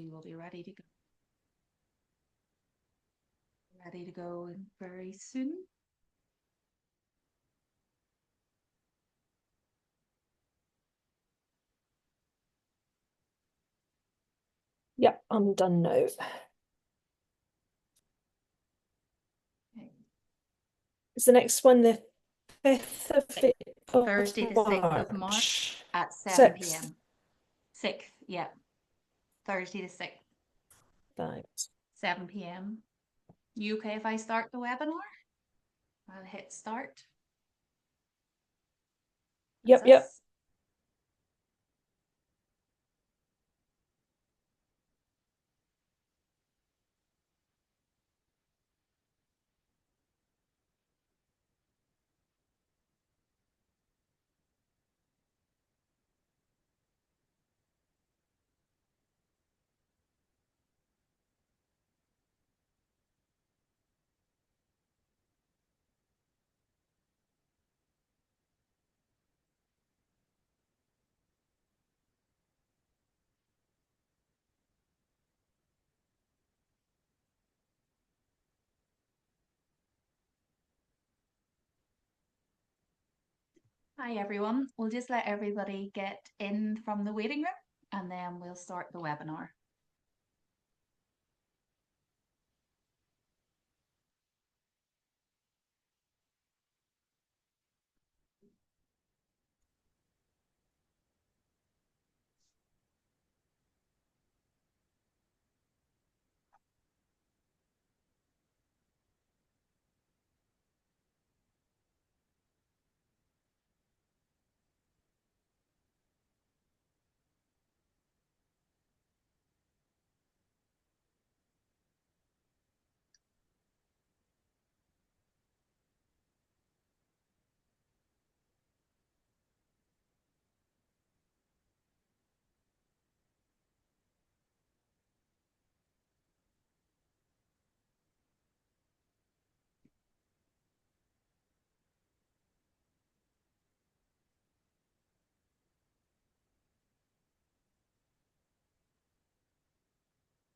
we will be ready to go very soon. Yeah, I'm done now. Okay. Is the next one the 5th of Thursday, the 6th of March at 7 p.m. 6th, yeah. Thursday the 6th. Thanks. 7 p.m. You okay if I start the webinar? I'll hit start. Yep. Hi everyone. We'll just let everybody get in from the waiting room and then we'll start the webinar.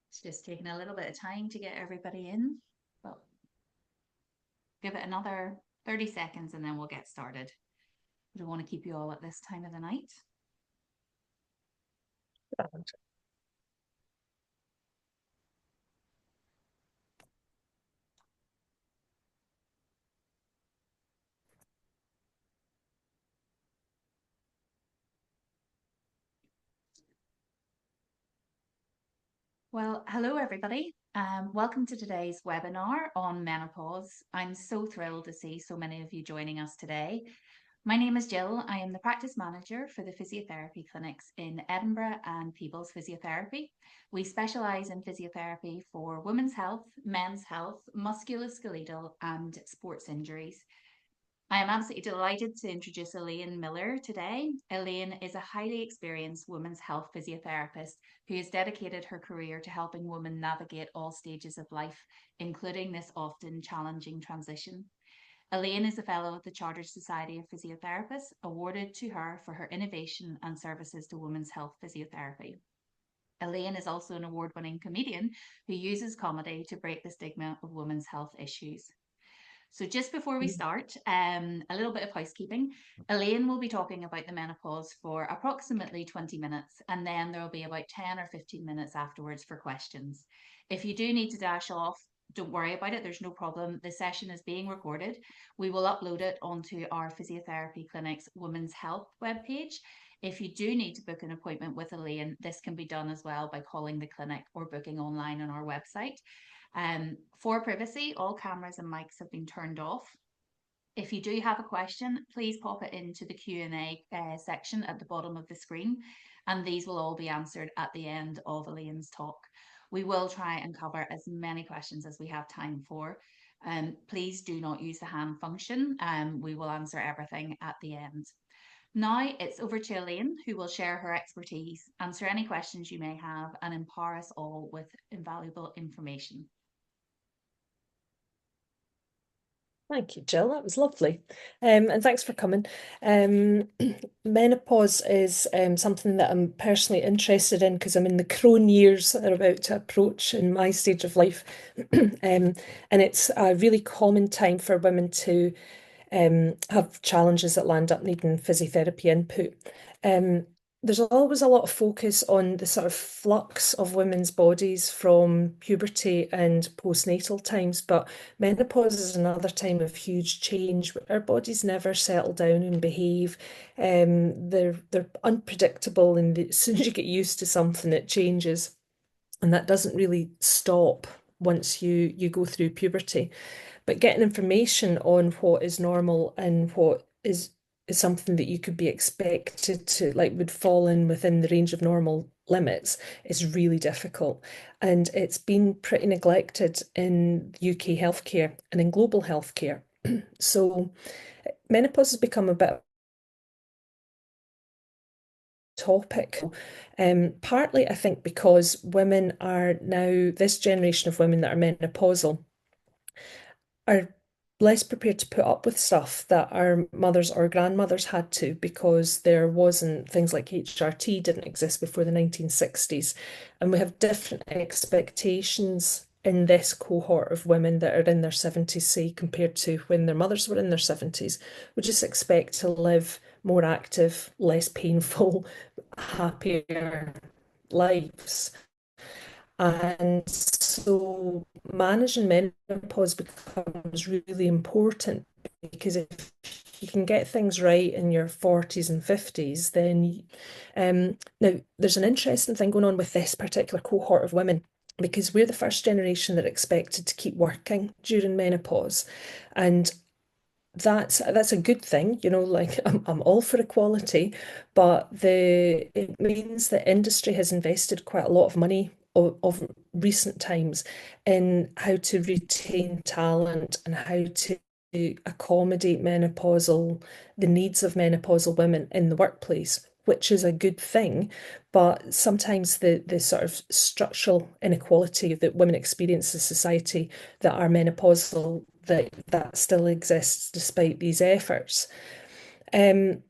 It's just taking a little bit of time to get everybody in, but give it another 30 seconds and then we'll get started. We don't want to keep you all at this time of the night. Well, hello everybody. Welcome to today's webinar on menopause. I'm so thrilled to see so many of you joining us today. My name is Jill. I am the practice manager for the physiotherapy clinics in Edinburgh and Peebles Physiotherapy. We specialise in physiotherapy for women's health, men's health, musculoskeletal and sports injuries. I am absolutely delighted to introduce Elaine Miller today. Elaine is a highly experienced women's health physiotherapist who has dedicated her career to helping women navigate all stages of life, including this often challenging transition. Elaine is a fellow of the Chartered Society of Physiotherapists, awarded to her for her innovation and services to women's health physiotherapy. Elaine is also an award-winning comedian who uses comedy to break the stigma of women's health issues. So just before we start, a little bit of housekeeping. Elaine will be talking about the menopause for approximately 20 minutes, and then there will be about 10 or 15 minutes afterwards for questions. If you do need to dash off, don't worry about it. There's no problem. The session is being recorded. We will upload it onto our physiotherapy clinic's Women's Health webpage. If you do need to book an appointment with Elaine, this can be done as well by calling the clinic or booking online on our website. For privacy, all cameras and mics have been turned off. If you do have a question, please pop it into the Q&A section at the bottom of the screen, and these will all be answered at the end of Elaine's talk. We will try and cover as many questions as we have time for. Please do not use the hand function. We will answer everything at the end. Now it's over to Elaine, who will share her expertise, answer any questions you may have, and empower us all with invaluable information. Thank you, Jill. That was lovely. And thanks for coming. Um, Menopause is something that I'm personally interested in because I'm in the crone years that are about to approach in my stage of life. And it's a really common time for women to have challenges that land up needing physiotherapy input. Um, there's always a lot of focus on the sort of flux of women's bodies from puberty and postnatal times, but menopause is another time of huge change. Our bodies never settle down and behave. They're unpredictable, and as soon as you get used to something, it changes, and that doesn't really stop once you go through puberty. But getting information on what is normal and what is something that you could be expected to like would fall in within the range of normal limits is really difficult. And it's been pretty neglected in UK healthcare and in global healthcare. So menopause has become a bit of a topic. Partly, I think, because women are now, this generation of women that are menopausal are less prepared to put up with stuff that our mothers or grandmothers had to because there wasn't things like HRT didn't exist before the 1960s. And we have different expectations in this cohort of women that are in their 70s, say, compared to when their mothers were in their 70s. We just expect to live more active, less painful, happier lives. And so managing menopause becomes really important because if you can get things right in your 40s and 50s, then now there's an interesting thing going on with this particular cohort of women because we're the first generation that are expected to keep working during menopause. And that's a good thing, like I'm all for equality, but it means that industry has invested quite a lot of money of recent times in how to retain talent and how to accommodate the needs of menopausal women in the workplace, which is a good thing. But sometimes the sort of structural inequality that women experience in society that are menopausal, that still exists despite these efforts. Um,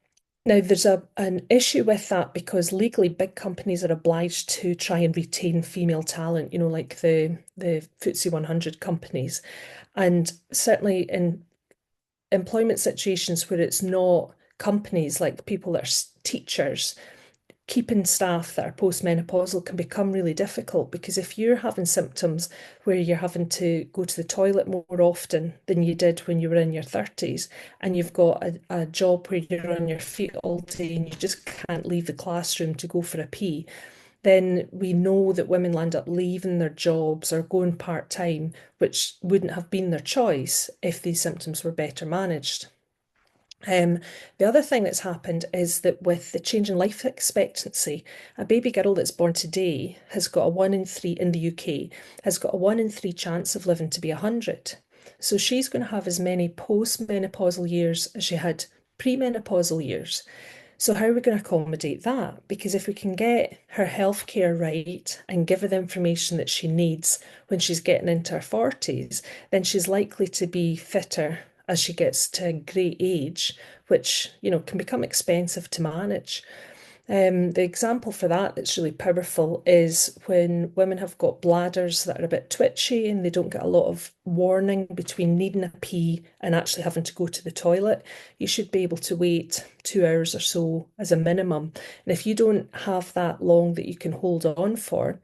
Now there's an issue with that because legally big companies are obliged to try and retain female talent, like the FTSE 100 companies. And certainly in employment situations where it's not companies, like people that are teachers, keeping staff that are postmenopausal can become really difficult because if you're having symptoms where you're having to go to the toilet more often than you did when you were in your 30s, and you've got a job where you're on your feet all day and you just can't leave the classroom to go for a pee, then we know that women land up leaving their jobs or going part-time, which wouldn't have been their choice if these symptoms were better managed. Um, the other thing that's happened is that with the change in life expectancy, a baby girl that's born today has got a 1 in 3 in the UK, has got a 1 in 3 chance of living to be 100. So she's going to have as many postmenopausal years as she had premenopausal years. So how are we going to accommodate that? Because if we can get her healthcare right and give her the information that she needs when she's getting into her 40s, then she's likely to be fitter as she gets to a great age, which, can become expensive to manage. The example for that that's really powerful is when women have got bladders that are a bit twitchy and they don't get a lot of warning between needing a pee and actually having to go to the toilet. You should be able to wait 2 hours or so as a minimum. And if you don't have that long that you can hold on for,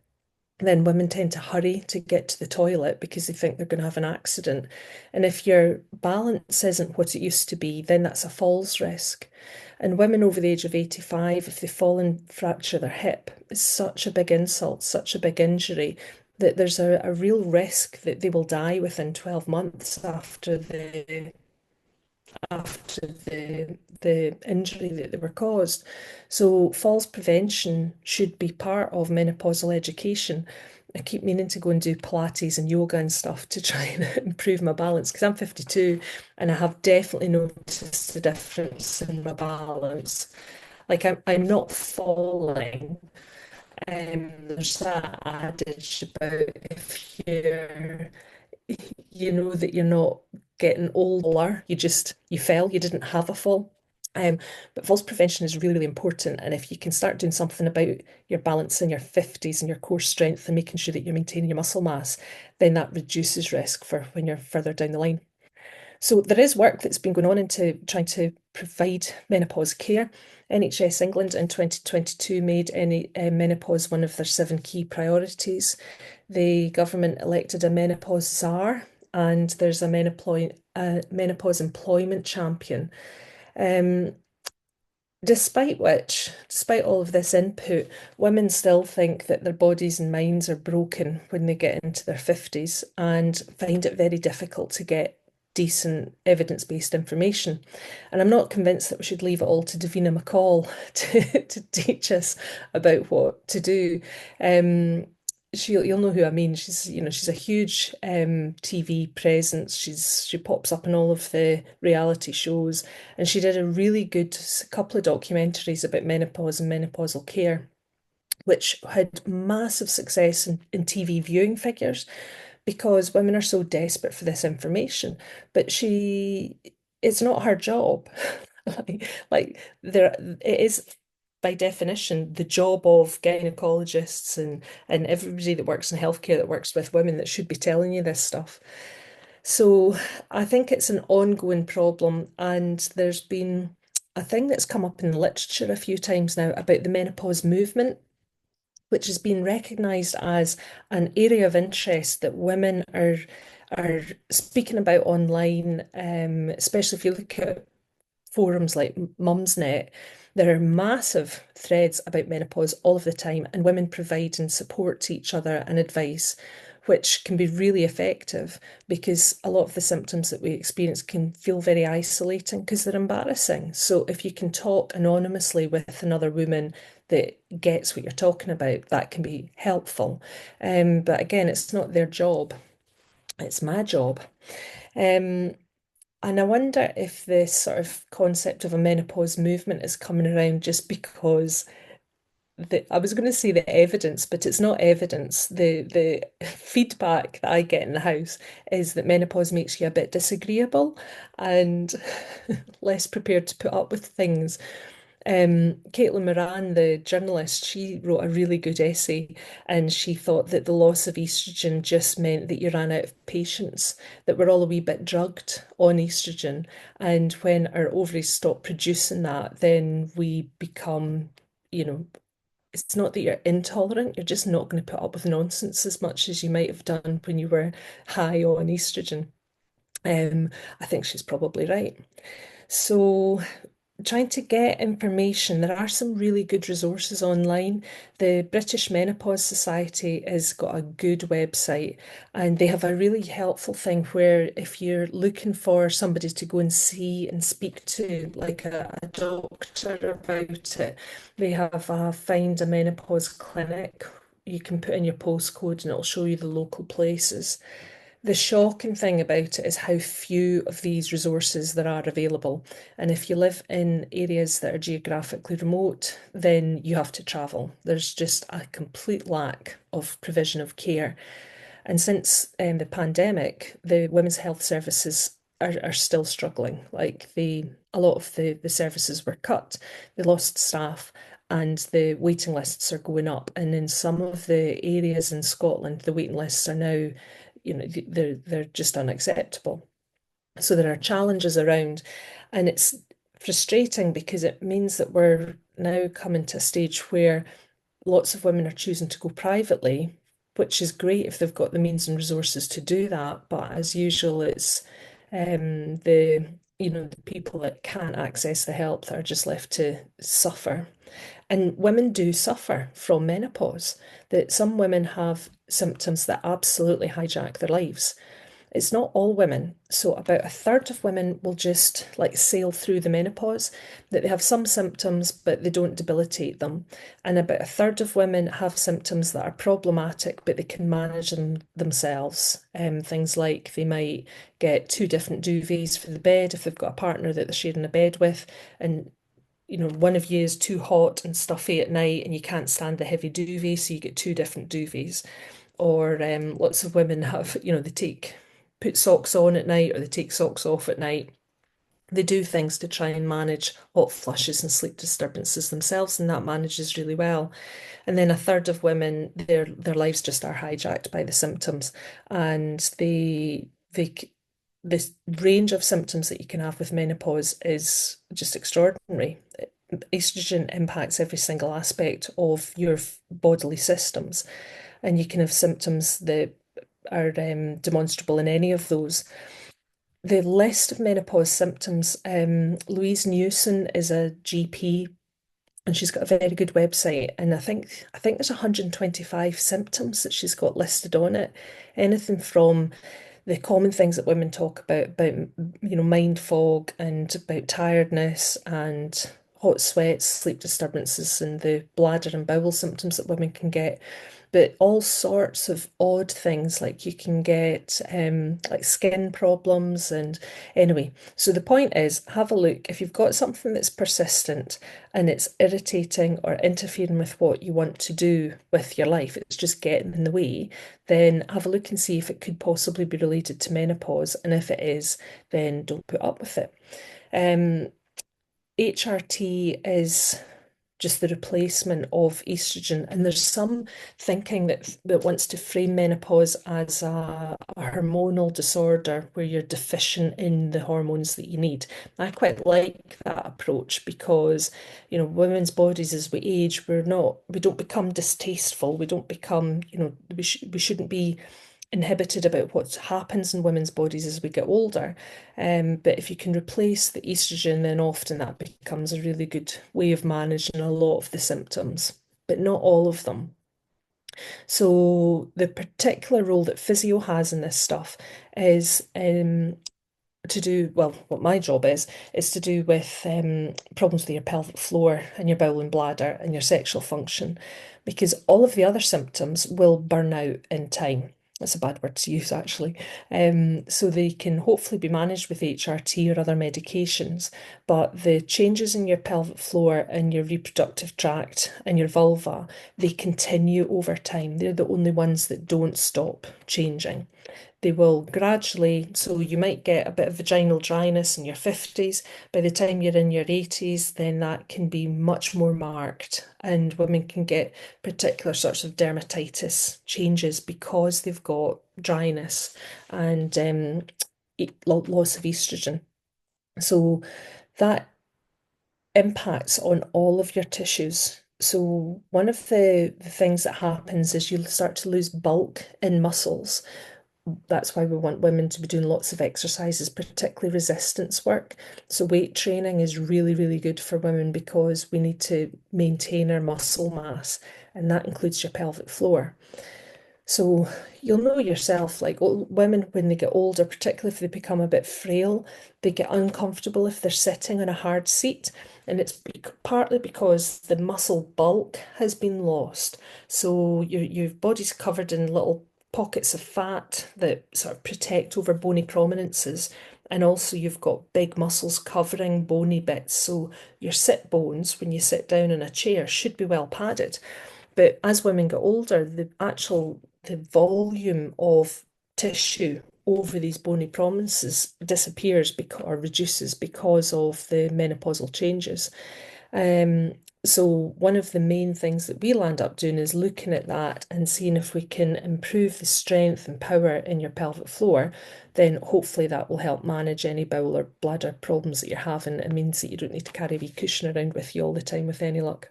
then women tend to hurry to get to the toilet because they think they're going to have an accident. And if your balance isn't what it used to be, then that's a falls risk. And women over the age of 85, if they fall and fracture their hip, it's such a big insult, such a big injury, that there's a real risk that they will die within 12 months after the injury that they were caused. So falls prevention should be part of menopausal education. I keep meaning to go and do Pilates and yoga and stuff to try and improve my balance because I'm 52 and I have definitely noticed a difference in my balance. Like I'm not falling. There's that adage about if you know that you're not getting older. You fell, you didn't have a fall. Um, but falls prevention is really, really important. And if you can start doing something about your balance in your 50s and your core strength and making sure that you're maintaining your muscle mass, then that reduces risk for when you're further down the line. So there is work that's been going on into trying to provide menopause care. NHS England in 2022 made menopause one of their 7 key priorities. The government elected a menopause czar, and there's a menopause employment champion. Um, despite all of this input, women still think that their bodies and minds are broken when they get into their 50s and find it very difficult to get decent evidence-based information. And I'm not convinced that we should leave it all to Davina McCall to teach us about what to do. Um, you'll know who I mean. She's a huge TV presence. She pops up in all of the reality shows, and she did a really good couple of documentaries about menopause and menopausal care, which had massive success in TV viewing figures because women are so desperate for this information. But it's not her job. It is by definition the job of gynecologists and everybody that works in healthcare that works with women that should be telling you this stuff. So I think it's an ongoing problem, and there's been a thing that's come up in the literature a few times now about the menopause movement, which has been recognised as an area of interest that women are speaking about online, especially if you look at forums like Mumsnet. There are massive threads about menopause all of the time, and women providing support to each other and advice, which can be really effective because a lot of the symptoms that we experience can feel very isolating because they're embarrassing. So, if you can talk anonymously with another woman that gets what you're talking about, that can be helpful. But again, it's not their job, it's my job. Um, and I wonder if this sort of concept of a menopause movement is coming around just because I was going to say the evidence, but it's not evidence. The feedback that I get in the house is that menopause makes you a bit disagreeable and less prepared to put up with things. Caitlin Moran, the journalist, she wrote a really good essay, and she thought that the loss of estrogen just meant that you ran out of patience, that we're all a wee bit drugged on estrogen. And when our ovaries stop producing that, then we become, you know, it's not that you're intolerant, you're just not going to put up with nonsense as much as you might have done when you were high on estrogen. Um, I think she's probably right. So trying to get information. There are some really good resources online. The British Menopause Society has got a good website, and they have a really helpful thing where if you're looking for somebody to go and see and speak to, like a doctor about it, they have a Find a Menopause Clinic. You can put in your postcode and it'll show you the local places. The shocking thing about it is how few of these resources there are available. And if you live in areas that are geographically remote, then you have to travel. There's just a complete lack of provision of care. And since the pandemic, the women's health services are still struggling. A lot of the services were cut, they lost staff, and the waiting lists are going up. And in some of the areas in Scotland, the waiting lists are now, they're just unacceptable. So there are challenges around, and it's frustrating because it means that we're now coming to a stage where lots of women are choosing to go privately, which is great if they've got the means and resources to do that. But as usual, it's the people that can't access the help that are just left to suffer. And women do suffer from menopause, that some women have symptoms that absolutely hijack their lives. It's not all women. So about a third of women will just like sail through the menopause, that they have some symptoms, but they don't debilitate them. And about a third of women have symptoms that are problematic, but they can manage them themselves. Things like they might get 2 different duvets for the bed if they've got a partner that they're sharing a bed with, and one of you is too hot and stuffy at night and you can't stand the heavy duvet, so you get 2 different duvets. Or lots of women have, they take put socks on at night or they take socks off at night. They do things to try and manage hot flushes and sleep disturbances themselves, and that manages really well. And then a third of women, their lives just are hijacked by the symptoms, and they this range of symptoms that you can have with menopause is just extraordinary. Estrogen impacts every single aspect of your bodily systems, and you can have symptoms that are demonstrable in any of those. The list of menopause symptoms, Louise Newson is a GP and she's got a very good website. And I think there's 125 symptoms that she's got listed on it. Anything from the common things that women talk about mind fog and about tiredness and hot sweats, sleep disturbances, and the bladder and bowel symptoms that women can get, but all sorts of odd things like you can get like skin problems. And anyway, so the point is, have a look. If you've got something that's persistent and it's irritating or interfering with what you want to do with your life, it's just getting in the way, then have a look and see if it could possibly be related to menopause. And if it is, then don't put up with it. Um, HRT is just the replacement of estrogen. And there's some thinking that wants to frame menopause as a hormonal disorder where you're deficient in the hormones that you need. I quite like that approach because, women's bodies as we age, we don't become distasteful. We don't become, we shouldn't be inhibited about what happens in women's bodies as we get older. But if you can replace the estrogen, then often that becomes a really good way of managing a lot of the symptoms, but not all of them. So the particular role that physio has in this stuff is to do, well, what my job is to do with problems with your pelvic floor and your bowel and bladder and your sexual function, because all of the other symptoms will burn out in time. That's a bad word to use, actually. So they can hopefully be managed with HRT or other medications, but the changes in your pelvic floor and your reproductive tract and your vulva, they continue over time. They're the only ones that don't stop changing. They will gradually, so you might get a bit of vaginal dryness in your 50s. By the time you're in your 80s, then that can be much more marked, and women can get particular sorts of dermatitis changes because they've got dryness and loss of estrogen. So that impacts on all of your tissues. So one of the things that happens is you start to lose bulk in muscles. That's why we want women to be doing lots of exercises, particularly resistance work. So weight training is really, really good for women because we need to maintain our muscle mass, and that includes your pelvic floor. So you'll know yourself, like women when they get older, particularly if they become a bit frail, they get uncomfortable if they're sitting on a hard seat. And it's partly because the muscle bulk has been lost. So your body's covered in little pockets of fat that sort of protect over bony prominences. And also you've got big muscles covering bony bits. So your sit bones, when you sit down in a chair, should be well padded. But as women get older, the volume of tissue over these bony prominences disappears because, or reduces because of the menopausal changes. Um, so one of the main things that we'll end up doing is looking at that and seeing if we can improve the strength and power in your pelvic floor. Then hopefully that will help manage any bowel or bladder problems that you're having. It means that you don't need to carry a wee cushion around with you all the time with any luck.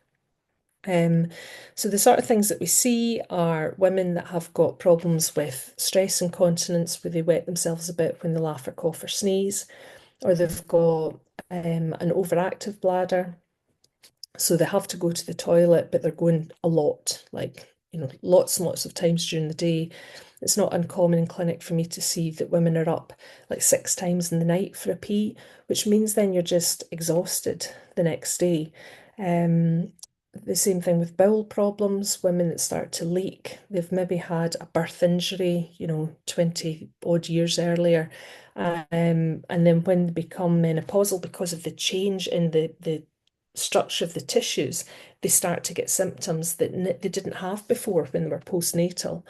Um, so the sort of things that we see are women that have got problems with stress incontinence, where they wet themselves a bit when they laugh or cough or sneeze, or they've got an overactive bladder, so they have to go to the toilet, but they're going a lot, like, lots and lots of times during the day. It's not uncommon in clinic for me to see that women are up like 6 times in the night for a pee, which means then you're just exhausted the next day. The same thing with bowel problems, women that start to leak. They've maybe had a birth injury, 20 odd years earlier. And then when they become menopausal, because of the change in the structure of the tissues, they start to get symptoms that they didn't have before when they were postnatal.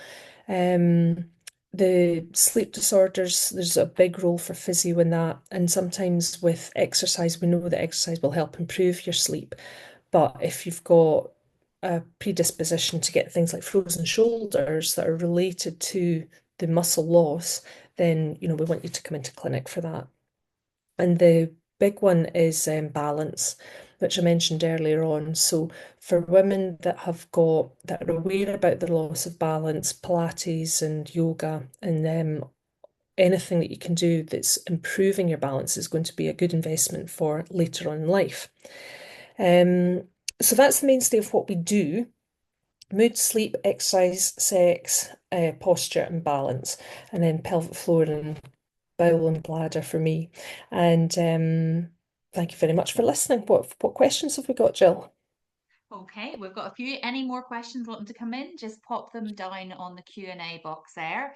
Um, the sleep disorders, there's a big role for physio in that. And sometimes with exercise, we know that exercise will help improve your sleep. But if you've got a predisposition to get things like frozen shoulders that are related to the muscle loss, then, we want you to come into clinic for that. And the big one is balance, which I mentioned earlier on. So for women that are aware about the loss of balance, Pilates and yoga and anything that you can do that's improving your balance is going to be a good investment for later on in life. Um, so that's the mainstay of what we do: mood, sleep, exercise, sex, posture, and balance, and then pelvic floor and bowel and bladder for me. And thank you very much for listening. What questions have we got, Jill? Okay, we've got a few. Any more questions wanting to come in? Just pop them down on the Q&A box there.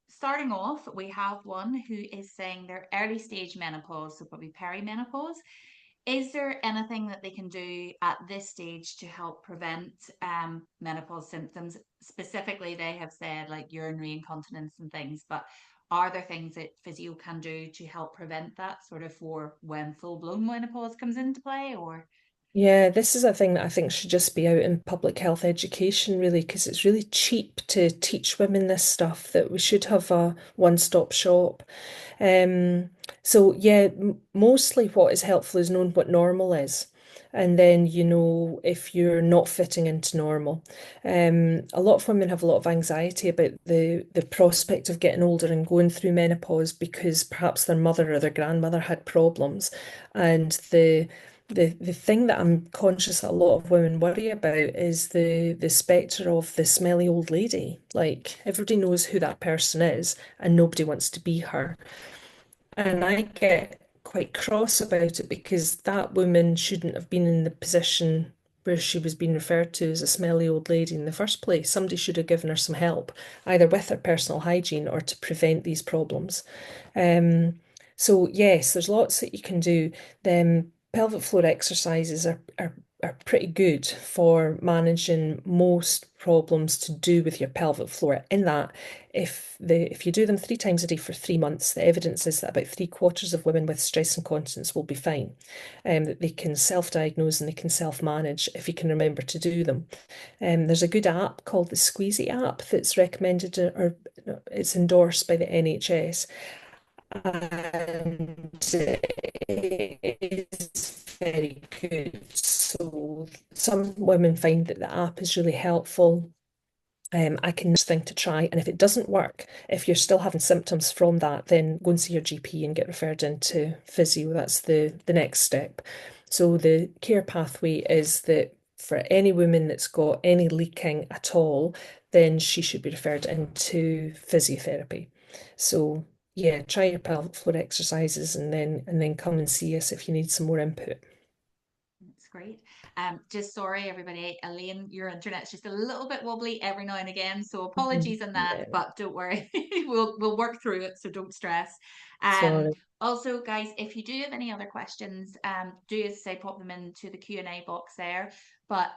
Starting off, we have one who is saying they're early stage menopause, so probably perimenopause. Is there anything that they can do at this stage to help prevent menopause symptoms? Specifically, they have said like urinary incontinence and things, but are there things that physio can do to help prevent that sort of for when full-blown menopause comes into play, or? Yeah, this is a thing that I think should just be out in public health education, really, because it's really cheap to teach women this stuff, that we should have a one-stop shop. Um, so yeah, mostly what is helpful is knowing what normal is. And then you know if you're not fitting into normal. A lot of women have a lot of anxiety about the prospect of getting older and going through menopause because perhaps their mother or their grandmother had problems. And the thing that I'm conscious that a lot of women worry about is the spectre of the smelly old lady. Like everybody knows who that person is, and nobody wants to be her. And I get quite cross about it because that woman shouldn't have been in the position where she was being referred to as a smelly old lady in the first place. Somebody should have given her some help, either with her personal hygiene or to prevent these problems. So yes, there's lots that you can do. Then pelvic floor exercises are pretty good for managing most problems to do with your pelvic floor. In that, if you do them 3 times a day for 3 months, the evidence is that about three-quarters of women with stress incontinence will be fine. That they can self-diagnose and they can self-manage if you can remember to do them. There's a good app called the Squeezy app that's recommended or it's endorsed by the NHS, and it is very good. So some women find that the app is really helpful. I can thing to try, and if it doesn't work, if you're still having symptoms from that, then go and see your GP and get referred into physio. That's the next step. So the care pathway is that for any woman that's got any leaking at all, then she should be referred into physiotherapy. So yeah, try your pelvic floor exercises and then come and see us if you need some more input. That's great. Just sorry, everybody. Elaine, your internet's just a little bit wobbly every now and again, so Mhm. apologies on that. Yeah, But don't worry, we'll work through it. So don't stress. Um, sorry. Also, guys, if you do have any other questions, do as I say, pop them into the Q&A box there. But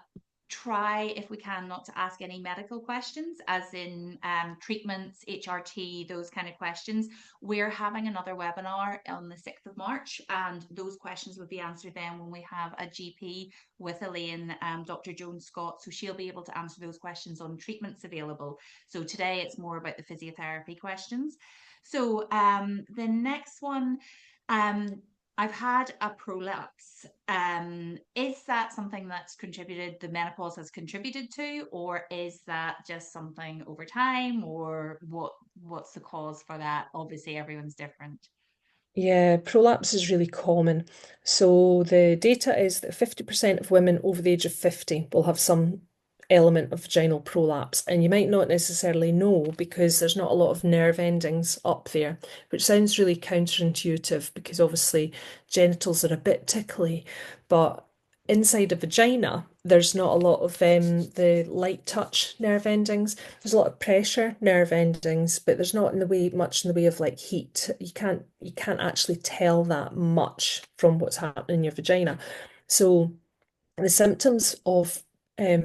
try, if we can, not to ask any medical questions, as in treatments, HRT, those kind of questions. We're having another webinar on the 6th of March, and those questions will be answered then when we have a GP with Elaine, Dr. Joan Scott. So she'll be able to answer those questions on treatments available. So today it's more about the physiotherapy questions. So the next one, um, I've had a prolapse. Is that something that's contributed, the menopause has contributed to, or is that just something over time, or what's the cause for that? Obviously, everyone's different. Yeah, prolapse is really common. So the data is that 50% of women over the age of 50 will have some element of vaginal prolapse. And you might not necessarily know because there's not a lot of nerve endings up there, which sounds really counterintuitive because obviously genitals are a bit tickly, but inside a vagina, there's not a lot of the light touch nerve endings. There's a lot of pressure nerve endings, but there's not in the way much in the way of like heat. You can't actually tell that much from what's happening in your vagina. So the symptoms of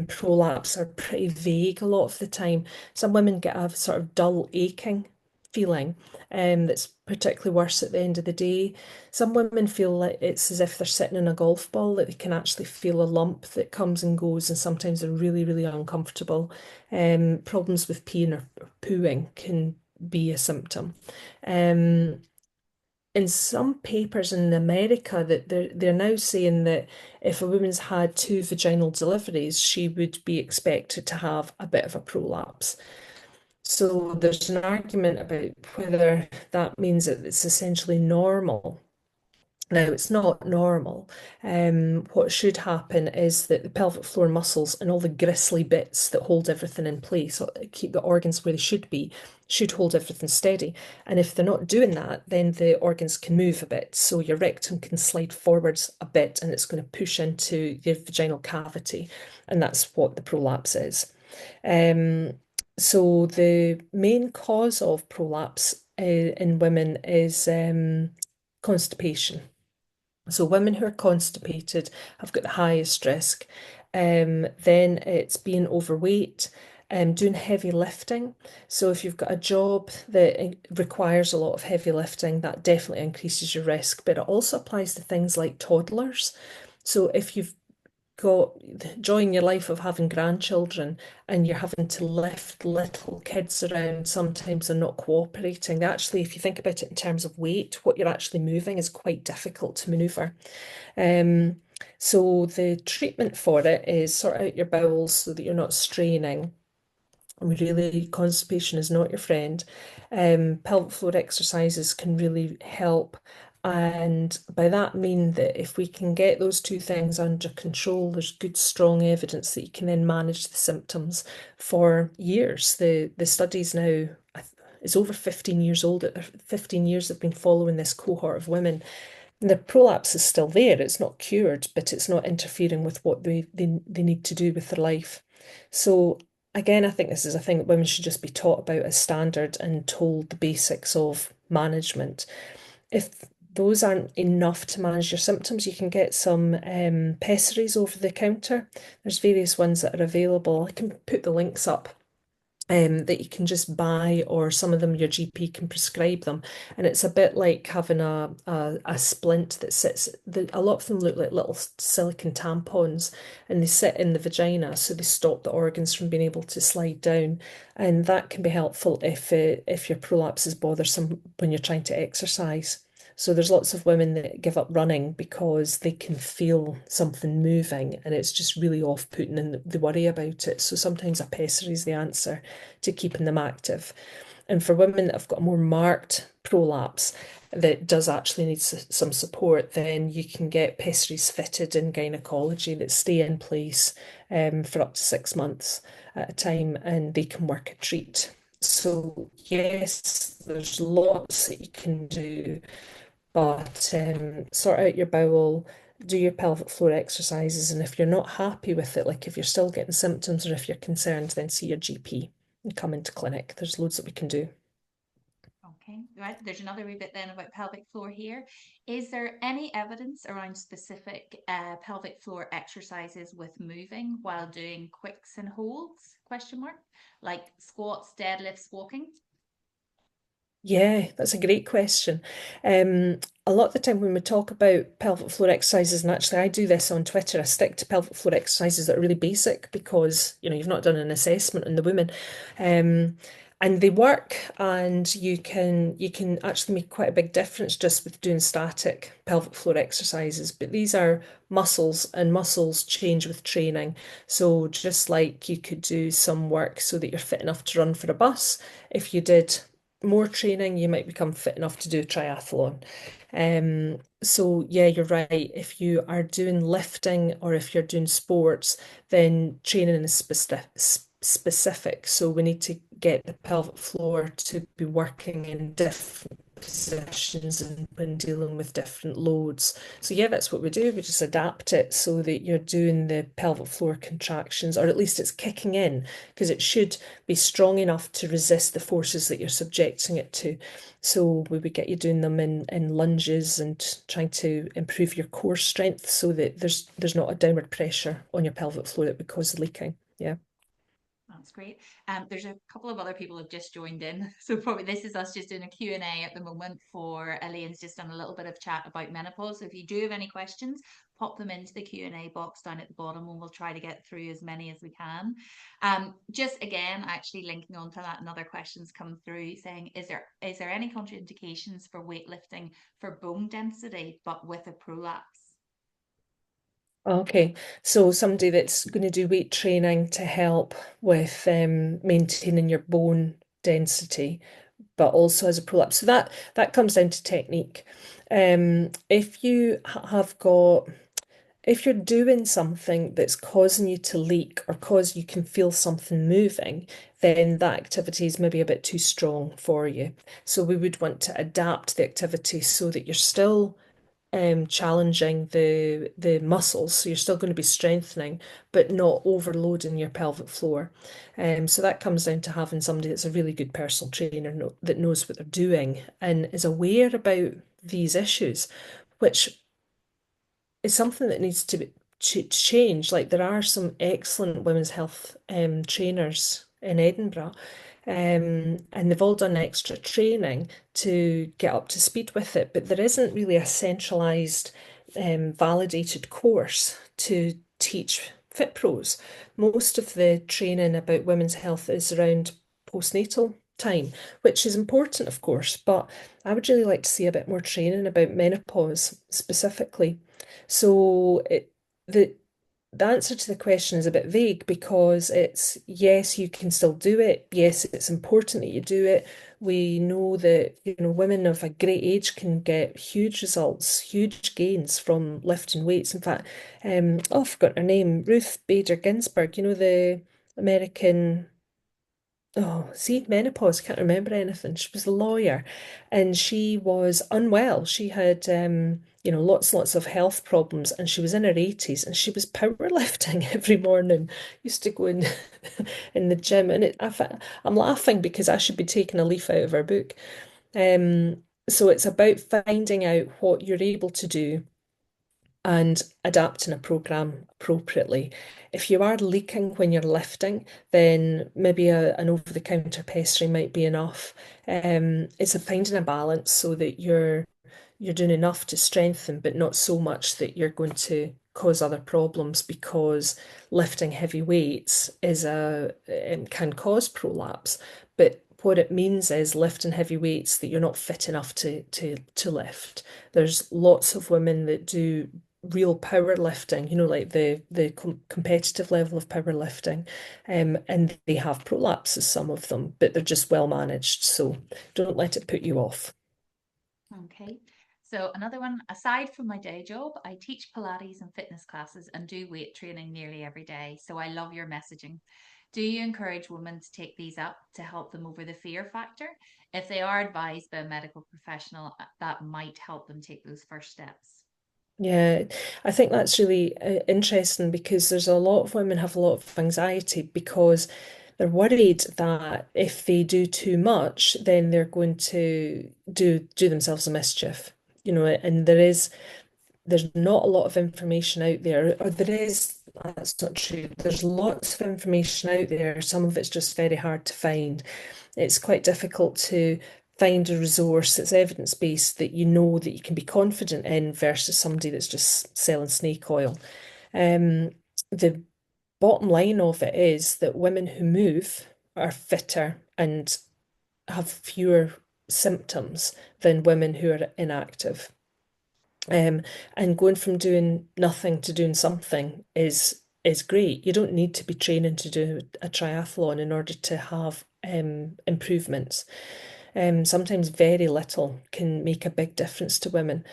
prolapse are pretty vague a lot of the time. Some women get a sort of dull aching feeling that's particularly worse at the end of the day. Some women feel like it's as if they're sitting in a golf ball, that they can actually feel a lump that comes and goes, and sometimes they're really, really uncomfortable. Problems with peeing or pooing can be a symptom. Um, in some papers in America that they're now saying that if a woman's had two vaginal deliveries, she would be expected to have a bit of a prolapse. So there's an argument about whether that means that it's essentially normal. Now, it's not normal. What should happen is that the pelvic floor muscles and all the gristly bits that hold everything in place, or keep the organs where they should be, should hold everything steady. And if they're not doing that, then the organs can move a bit. So your rectum can slide forwards a bit and it's going to push into your vaginal cavity. And that's what the prolapse is. Um, so the main cause of prolapse in women is constipation. So women who are constipated have got the highest risk. Then it's being overweight, doing heavy lifting. So if you've got a job that requires a lot of heavy lifting, that definitely increases your risk. But it also applies to things like toddlers. So if you've got enjoying your life of having grandchildren and you're having to lift little kids around, sometimes they're not cooperating. Actually, if you think about it in terms of weight, what you're actually moving is quite difficult to maneuver. Um, so the treatment for it is sort out your bowels so that you're not straining. Really, constipation is not your friend. Pelvic floor exercises can really help. And by that I mean that if we can get those two things under control, there's good, strong evidence that you can then manage the symptoms for years. The studies now, it's over 15 years old. 15 years they've been following this cohort of women. The prolapse is still there. It's not cured, but it's not interfering with what they need to do with their life. So again, I think this is a thing that women should just be taught about as standard and told the basics of management. If those aren't enough to manage your symptoms, you can get some pessaries over the counter. There's various ones that are available. I can put the links up that you can just buy, or some of them your GP can prescribe them. And it's a bit like having a splint that sits, a lot of them look like little silicone tampons and they sit in the vagina, so they stop the organs from being able to slide down. And that can be helpful if your prolapse is bothersome when you're trying to exercise. So there's lots of women that give up running because they can feel something moving and it's just really off-putting and they worry about it. So sometimes a pessary is the answer to keeping them active. And for women that have got a more marked prolapse that does actually need some support, then you can get pessaries fitted in gynecology that stay in place for up to 6 months at a time and they can work a treat. So yes, there's lots that you can do, but sort out your bowel, do your pelvic floor exercises, and if you're not happy with it, like if you're still getting symptoms or if you're concerned, then see your GP and come into clinic. There's loads that we can do. Okay, right. There's another wee bit then about pelvic floor here. Is there any evidence around specific pelvic floor exercises with moving while doing quicks and holds? Question mark. Like squats, deadlifts, walking. Yeah, that's a great question. A lot of the time when we talk about pelvic floor exercises, and actually I do this on Twitter, I stick to pelvic floor exercises that are really basic because you've not done an assessment on the women. Um, and they work and you can actually make quite a big difference just with doing static pelvic floor exercises. But these are muscles and muscles change with training. So just like you could do some work so that you're fit enough to run for a bus, if you did more training, you might become fit enough to do a triathlon. So yeah, you're right. If you are doing lifting or if you're doing sports, then training is specific. So we need to get the pelvic floor to be working in different positions and when dealing with different loads. So yeah, that's what we do. We just adapt it so that you're doing the pelvic floor contractions, or at least it's kicking in, because it should be strong enough to resist the forces that you're subjecting it to. So we would get you doing them in lunges and trying to improve your core strength so that there's not a downward pressure on your pelvic floor that would cause the leaking. Yeah. That's great. There's a couple of other people who've just joined in. So probably this is us just doing a Q&A at the moment for Elaine's just done a little bit of chat about menopause. So if you do have any questions, pop them into the Q&A box down at the bottom and we'll try to get through as many as we can. Just again, actually linking on to that, another question's come through saying, is there any contraindications for weightlifting for bone density, but with a prolapse? Okay, so somebody that's going to do weight training to help with maintaining your bone density, but also as a prolapse. So that comes down to technique. If you have got, if you're doing something that's causing you to leak or cause you can feel something moving, then that activity is maybe a bit too strong for you. So we would want to adapt the activity so that you're still challenging the muscles, so you're still going to be strengthening, but not overloading your pelvic floor. So that comes down to having somebody that's a really good personal trainer that knows what they're doing and is aware about these issues, which is something that needs to be to change. Like there are some excellent women's health trainers in Edinburgh, and they've all done extra training to get up to speed with it, but there isn't really a centralized, validated course to teach fit pros. Most of the training about women's health is around postnatal time, which is important, of course, but I would really like to see a bit more training about menopause specifically. So the the answer to the question is a bit vague because it's yes, you can still do it. Yes, it's important that you do it. We know that, women of a great age can get huge results, huge gains from lifting weights. In fact, oh, I've forgotten her name, Ruth Bader Ginsburg, the American. Oh, see, menopause, can't remember anything. She was a lawyer and she was unwell. She had, lots of health problems and she was in her 80s and she was powerlifting every morning. Used to go in in the gym and I'm laughing because I should be taking a leaf out of her book. So it's about finding out what you're able to do and adapting a program appropriately. If you are leaking when you're lifting, then maybe an over-the-counter pessary might be enough. It's a finding a balance so that you're doing enough to strengthen, but not so much that you're going to cause other problems because lifting heavy weights can cause prolapse. But what it means is lifting heavy weights that you're not fit enough to lift. There's lots of women that do real powerlifting, like the competitive level of powerlifting, and they have prolapses, some of them, but they're just well managed. So don't let it put you off. Okay. So another one, aside from my day job, I teach Pilates and fitness classes and do weight training nearly every day. So I love your messaging. Do you encourage women to take these up to help them over the fear factor? If they are advised by a medical professional, that might help them take those first steps. Yeah, I think that's really interesting because there's a lot of women have a lot of anxiety because they're worried that if they do too much, then they're going to do themselves a mischief. And there's not a lot of information out there, or there is, that's not true. There's lots of information out there. Some of it's just very hard to find. It's quite difficult to find a resource that's evidence-based that you know that you can be confident in versus somebody that's just selling snake oil. Um, the bottom line of it is that women who move are fitter and have fewer symptoms than women who are inactive. Um, and going from doing nothing to doing something is great. You don't need to be training to do a triathlon in order to have improvements. Sometimes very little can make a big difference to women.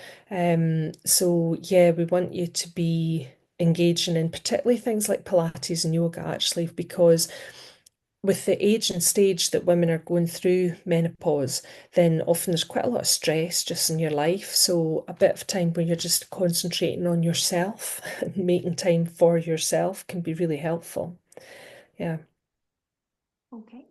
So yeah, we want you to be engaging in particularly things like Pilates and yoga actually, because with the age and stage that women are going through menopause, then often there's quite a lot of stress just in your life. So a bit of time where you're just concentrating on yourself and making time for yourself can be really helpful. Yeah. Okay.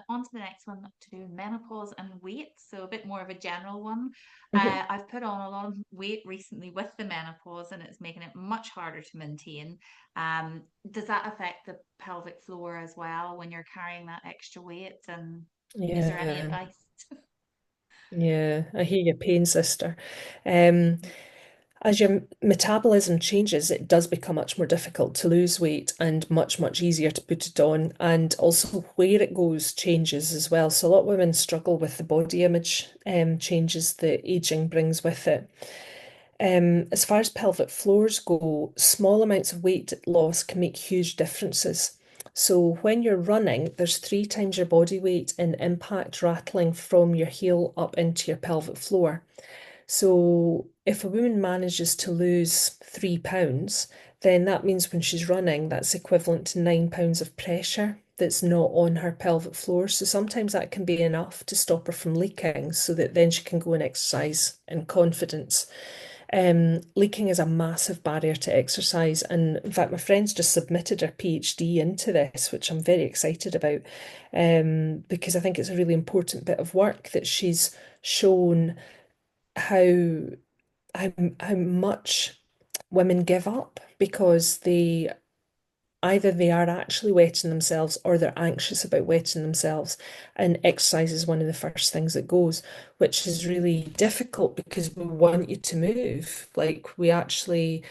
On to the next one to do with menopause and weight. So a bit more of a general one. Mhm. I've put on a lot of weight recently with the menopause, and it's making it much harder to maintain. Does that affect the pelvic floor as well when you're carrying that extra weight? And is there any Yeah. advice? Yeah. I hear your pain, sister. Um, As your metabolism changes, it does become much more difficult to lose weight and much, much easier to put it on. And also where it goes changes as well. So a lot of women struggle with the body image changes that aging brings with it. As far as pelvic floors go, small amounts of weight loss can make huge differences. So when you're running, there's 3 times your body weight in impact rattling from your heel up into your pelvic floor. So if a woman manages to lose 3 pounds, then that means when she's running, that's equivalent to 9 pounds of pressure that's not on her pelvic floor. So sometimes that can be enough to stop her from leaking so that then she can go and exercise in confidence. Leaking is a massive barrier to exercise. And in fact, my friend's just submitted her PhD into this, which I'm very excited about, because I think it's a really important bit of work that she's shown how how much women give up because they either they are actually wetting themselves or they're anxious about wetting themselves. And exercise is one of the first things that goes, which is really difficult because we want you to move. Like we actually,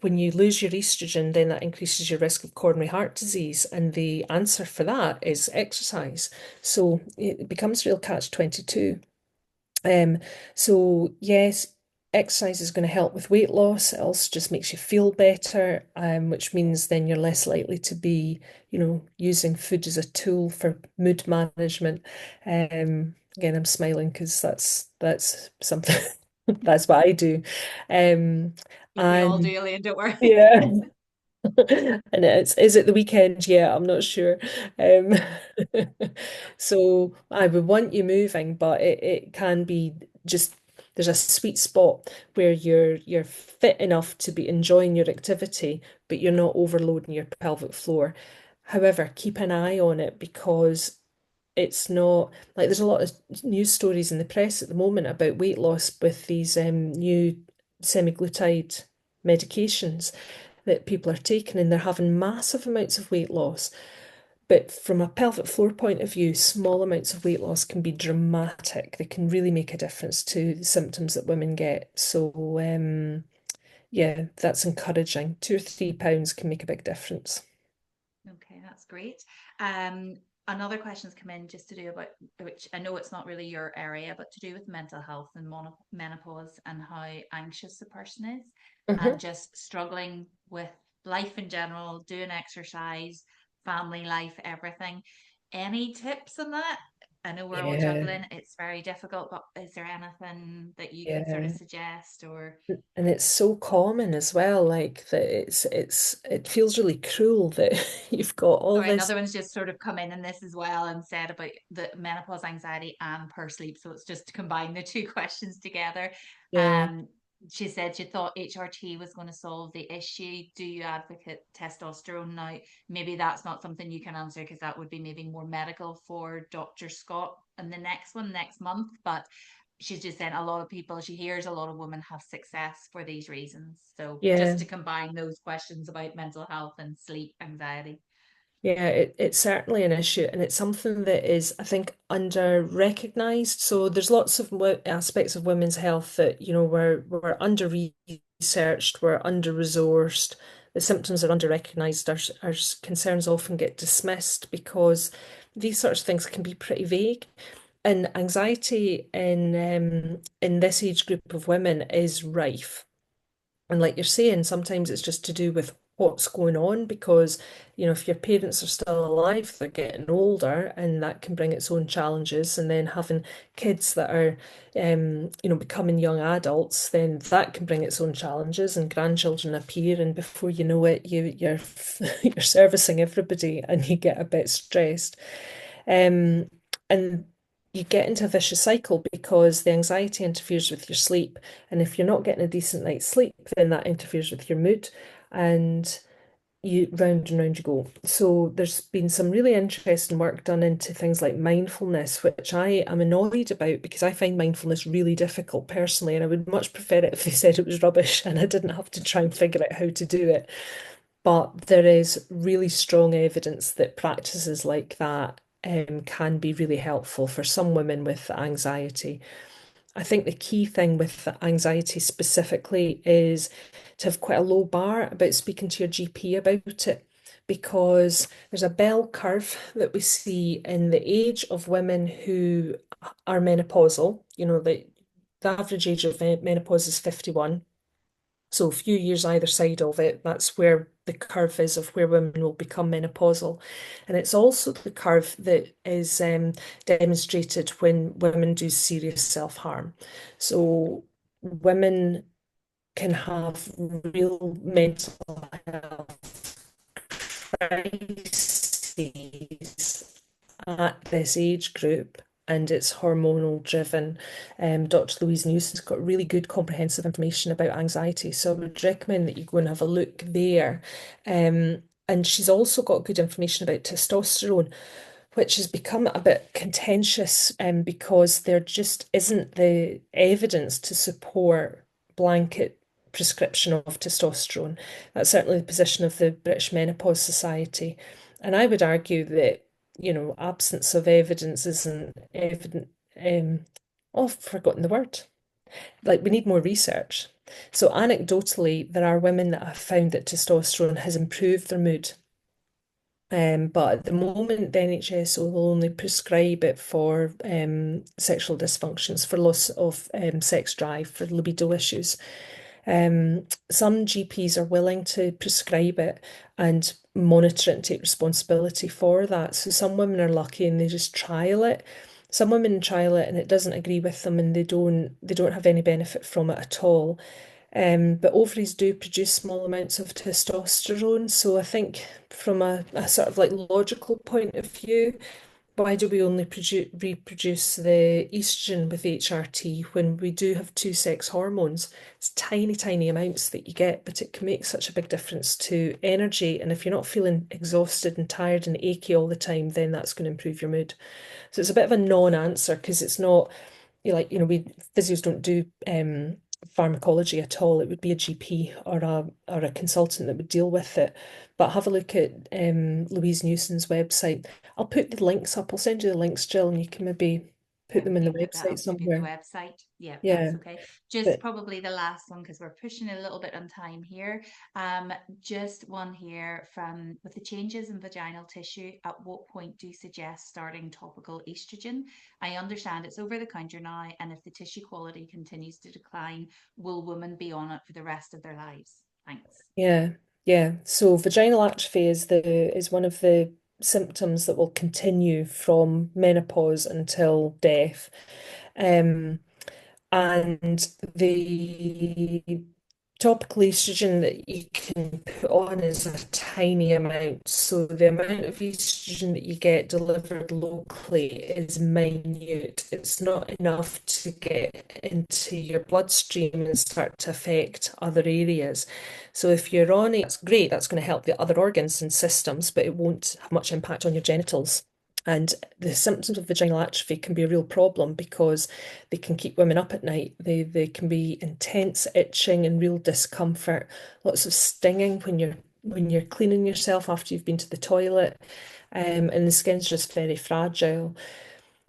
when you lose your estrogen, then that increases your risk of coronary heart disease. And the answer for that is exercise. So it becomes real catch-22. Um, so yes, exercise is going to help with weight loss. It also just makes you feel better, which means then you're less likely to be, using food as a tool for mood management. Again, I'm smiling because that's something that's what I do. Um, We all and do, Elaine, don't worry. yeah. And is it the weekend? Yeah, I'm not sure. Um, so I would want you moving, but it can be just there's a sweet spot where you're fit enough to be enjoying your activity, but you're not overloading your pelvic floor. However, keep an eye on it because it's not like there's a lot of news stories in the press at the moment about weight loss with these new semaglutide medications that people are taking, and they're having massive amounts of weight loss. But from a pelvic floor point of view, small amounts of weight loss can be dramatic. They can really make a difference to the symptoms that women get. So, yeah, that's encouraging. 2 or 3 pounds can make a big difference. Okay, that's great. Um, Another question's come in just to do about, which I know it's not really your area, but to do with mental health and menopause and how anxious the person is Hmm. and just struggling with life in general, doing exercise, family life, everything. Any tips on that? I know we're all Yeah, juggling. It's very difficult, but is there anything that you can sort of yeah. suggest or And it's so common as well, like that it feels really cruel that you've got all sorry, this. another one's just sort of come in this as well and said about the menopause anxiety and poor sleep. So it's just to combine the two questions together. Yeah, Um, she said she thought HRT was going to solve the issue. Do you advocate testosterone now? Maybe that's not something you can answer because that would be maybe more medical for Dr. Scott and the next one next month. But she's just saying a lot of people, she hears a lot of women have success for these reasons. So just yeah. to combine those questions about mental health and sleep anxiety. Yeah, it's certainly an issue, and it's something that is, I think, under recognized. So there's lots of aspects of women's health that, we're under researched, we're under resourced. The symptoms are under recognized. Our concerns often get dismissed because these sorts of things can be pretty vague. And anxiety in this age group of women is rife. And like you're saying, sometimes it's just to do with what's going on because, if your parents are still alive, they're getting older and that can bring its own challenges. And then having kids that are, becoming young adults, then that can bring its own challenges and grandchildren appear. And before you know it, you're, you're servicing everybody and you get a bit stressed. Um, and you get into a vicious cycle because the anxiety interferes with your sleep. And if you're not getting a decent night's sleep, then that interferes with your mood. And you round and round you go. So there's been some really interesting work done into things like mindfulness, which I am annoyed about because I find mindfulness really difficult personally, and I would much prefer it if they said it was rubbish and I didn't have to try and figure out how to do it. But there is really strong evidence that practices like that can be really helpful for some women with anxiety. I think the key thing with anxiety specifically is to have quite a low bar about speaking to your GP about it, because there's a bell curve that we see in the age of women who are menopausal. The average age of menopause is 51. So a few years either side of it, that's where the curve is of where women will become menopausal. And it's also the curve that is demonstrated when women do serious self-harm. So women can have real mental health crises at this age group, and it's hormonal driven. Dr. Louise Newson's got really good comprehensive information about anxiety, so I would recommend that you go and have a look there. And she's also got good information about testosterone, which has become a bit contentious because there just isn't the evidence to support blanket prescription of testosterone. That's certainly the position of the British Menopause Society. And I would argue that, absence of evidence isn't evident. Oh, I've forgotten the word. Like, we need more research. So, anecdotally, there are women that have found that testosterone has improved their mood. But at the moment, the NHS will only prescribe it for sexual dysfunctions, for loss of sex drive, for libido issues. Some GPs are willing to prescribe it and monitor it and take responsibility for that. So some women are lucky and they just trial it. Some women trial it and it doesn't agree with them and they don't have any benefit from it at all. But ovaries do produce small amounts of testosterone. So I think from a sort of like logical point of view, why do we only reproduce the estrogen with HRT when we do have two sex hormones? It's tiny, tiny amounts that you get, but it can make such a big difference to energy. And if you're not feeling exhausted and tired and achy all the time, then that's going to improve your mood. So it's a bit of a non-answer because it's not we physios don't do pharmacology at all. It would be a GP or a consultant that would deal with it. But have a look at Louise Newson's website. I'll put the links up. I'll send you the links, Jill, and you can maybe put them in the Definitely put that website up maybe in the somewhere. website. Yeah, that's Yeah, okay. Just but probably the last one because we're pushing a little bit on time here. Just one here from with the changes in vaginal tissue, at what point do you suggest starting topical estrogen? I understand it's over the counter now, and if the tissue quality continues to decline, will women be on it for the rest of their lives? Thanks. yeah, yeah. So vaginal atrophy is one of the symptoms that will continue from menopause until death. Um, and the topical estrogen that you can put on is a tiny amount. So the amount of estrogen that you get delivered locally is minute. It's not enough to get into your bloodstream and start to affect other areas. So if you're on it, that's great. That's going to help the other organs and systems, but it won't have much impact on your genitals. And the symptoms of vaginal atrophy can be a real problem because they can keep women up at night. They can be intense itching and real discomfort, lots of stinging when you're cleaning yourself after you've been to the toilet, and the skin's just very fragile.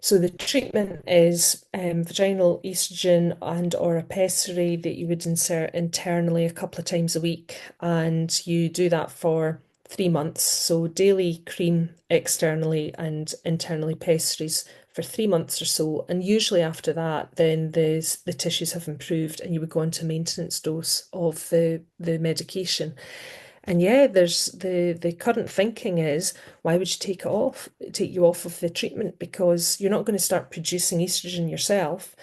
So the treatment is vaginal estrogen and or a pessary that you would insert internally a couple of times a week, and you do that for 3 months. So daily cream externally and internally pessaries for 3 months or so. And usually after that, then the tissues have improved and you would go on to maintenance dose of the medication. And yeah, there's the current thinking is, why would you take you off of the treatment? Because you're not going to start producing estrogen yourself.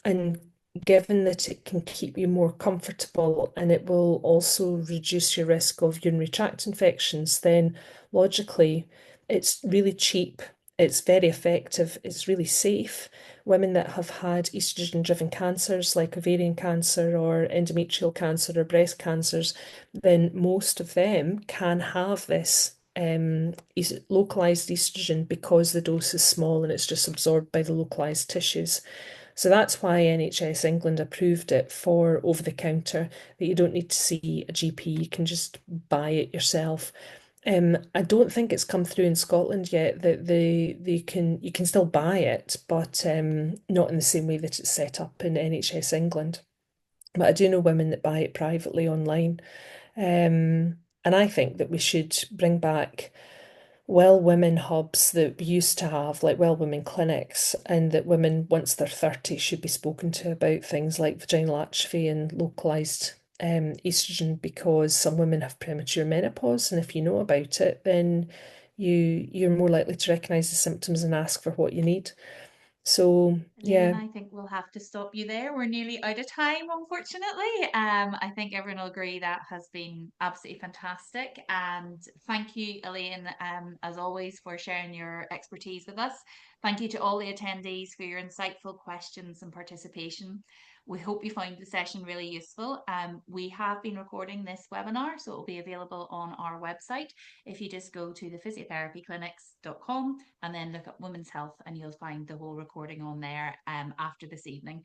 And given that it can keep you more comfortable and it will also reduce your risk of urinary tract infections, then logically it's really cheap, it's very effective, it's really safe. Women that have had estrogen-driven cancers like ovarian cancer or endometrial cancer or breast cancers, then most of them can have this localized estrogen because the dose is small and it's just absorbed by the localized tissues. So that's why NHS England approved it for over the counter, that you don't need to see a GP, you can just buy it yourself. I don't think it's come through in Scotland yet that they can you can still buy it, but not in the same way that it's set up in NHS England. But I do know women that buy it privately online. And I think that we should bring back well women hubs that we used to have, like well women clinics, and that women, once they're 30, should be spoken to about things like vaginal atrophy and localized estrogen, because some women have premature menopause, and if you know about it, then you're more likely to recognize the symptoms and ask for what you need. So Elaine, yeah, I think we'll have to stop you there. We're nearly out of time, unfortunately. I think everyone will agree that has been absolutely fantastic. And thank you, Elaine, as always, for sharing your expertise with us. Thank you to all the attendees for your insightful questions and participation. We hope you found the session really useful. We have been recording this webinar, so it will be available on our website. If you just go to thephysiotherapyclinics.com and then look at women's health, and you'll find the whole recording on there after this evening.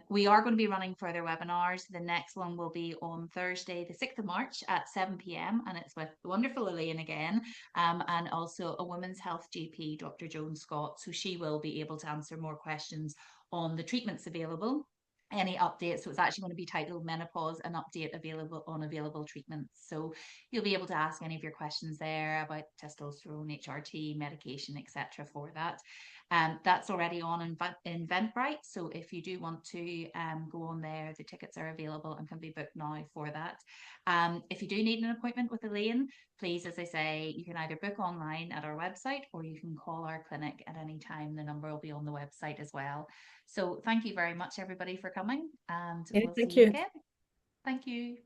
We are going to be running further webinars. The next one will be on Thursday, the 6th of March at 7 p.m. And it's with the wonderful Elaine again, and also a women's health GP, Dr. Joan Scott. So she will be able to answer more questions on the treatments available, any updates. So it's actually going to be titled Menopause, an update available on available treatments. So you'll be able to ask any of your questions there about testosterone, HRT, medication, etc. for that. That's already on in Eventbrite. So if you do want to go on there, the tickets are available and can be booked now for that. If you do need an appointment with Elaine, please, as I say, you can either book online at our website or you can call our clinic at any time. The number will be on the website as well. So thank you very much, everybody, for coming, and yeah, we'll see thank you you. again. Thank you.